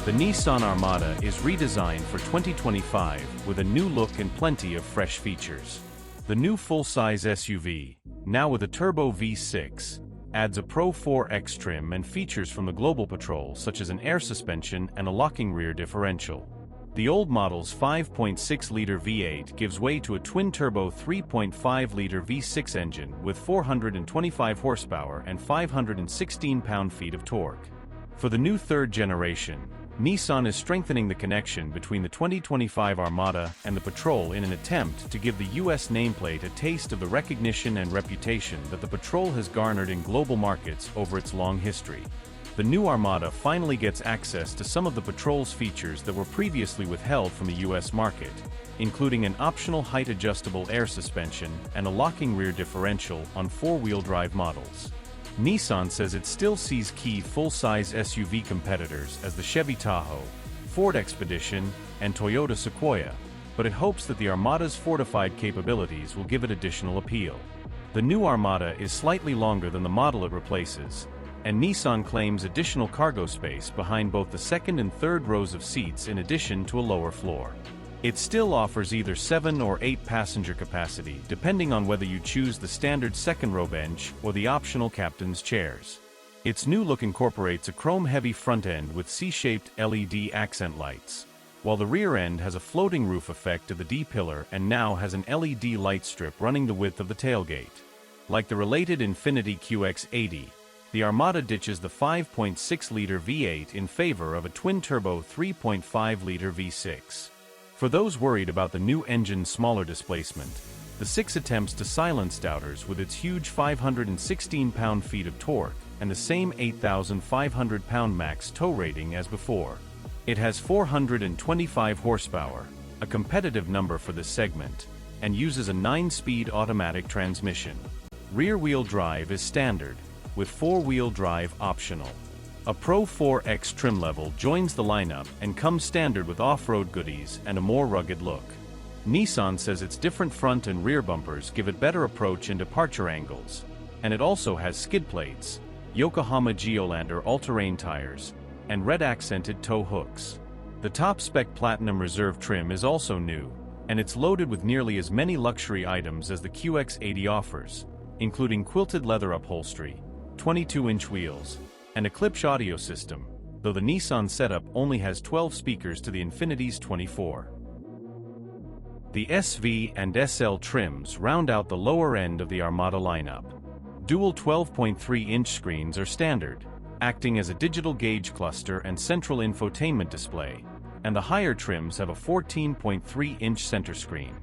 The Nissan Armada is redesigned for 2025 with a new look and plenty of fresh features. The new full-size SUV, now with a turbo V6, adds a Pro 4X trim and features from the Global Patrol such as an air suspension and a locking rear differential. The old model's 5.6-liter V8 gives way to a twin-turbo 3.5-liter V6 engine with 425 horsepower and 516 pound-feet of torque. For the new third generation, Nissan is strengthening the connection between the 2025 Armada and the Patrol in an attempt to give the US nameplate a taste of the recognition and reputation that the Patrol has garnered in global markets over its long history. The new Armada finally gets access to some of the Patrol's features that were previously withheld from the US market, including an optional height-adjustable air suspension and a locking rear differential on four-wheel drive models. Nissan says it still sees key full-size SUV competitors as the Chevy Tahoe, Ford Expedition, and Toyota Sequoia, but it hopes that the Armada's fortified capabilities will give it additional appeal. The new Armada is slightly longer than the model it replaces, and Nissan claims additional cargo space behind both the second and third rows of seats in addition to a lower floor. It still offers either 7 or 8 passenger capacity, depending on whether you choose the standard second-row bench or the optional captain's chairs. Its new look incorporates a chrome-heavy front end with C-shaped LED accent lights, while the rear end has a floating roof effect of the D-pillar and now has an LED light strip running the width of the tailgate. Like the related Infiniti QX80, the Armada ditches the 5.6-liter V8 in favor of a twin-turbo 3.5-liter V6. For those worried about the new engine's smaller displacement, the 6 attempts to silence doubters with its huge 516 pound-feet of torque and the same 8,500 pound max tow rating as before. It has 425 horsepower, a competitive number for this segment, and uses a 9-speed automatic transmission. Rear-wheel drive is standard, with 4-wheel drive optional. A Pro 4X trim level joins the lineup and comes standard with off-road goodies and a more rugged look. Nissan says its different front and rear bumpers give it better approach and departure angles, and it also has skid plates, Yokohama Geolandar all-terrain tires, and red-accented tow hooks. The top-spec Platinum Reserve trim is also new, and it's loaded with nearly as many luxury items as the QX80 offers, including quilted leather upholstery, 22-inch wheels, and a Klipsch audio system, though the Nissan setup only has 12 speakers to the Infiniti's 24. The SV and SL trims round out the lower end of the Armada lineup. Dual 12.3-inch screens are standard, acting as a digital gauge cluster and central infotainment display, and the higher trims have a 14.3-inch center screen.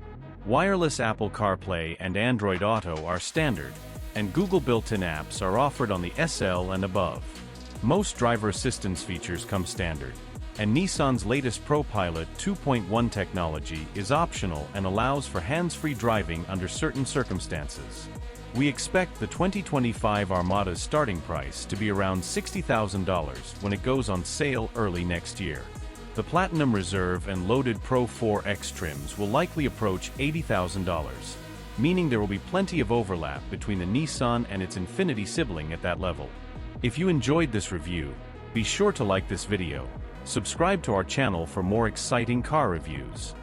Wireless Apple CarPlay and Android Auto are standard, and Google built-in apps are offered on the SL and above. Most driver assistance features come standard, and Nissan's latest ProPilot 2.1 technology is optional and allows for hands-free driving under certain circumstances. We expect the 2025 Armada's starting price to be around $60,000 when it goes on sale early next year. The Platinum Reserve and loaded Pro 4X trims will likely approach $80,000, meaning there will be plenty of overlap between the Nissan and its Infiniti sibling at that level. If you enjoyed this review, be sure to like this video, subscribe to our channel for more exciting car reviews.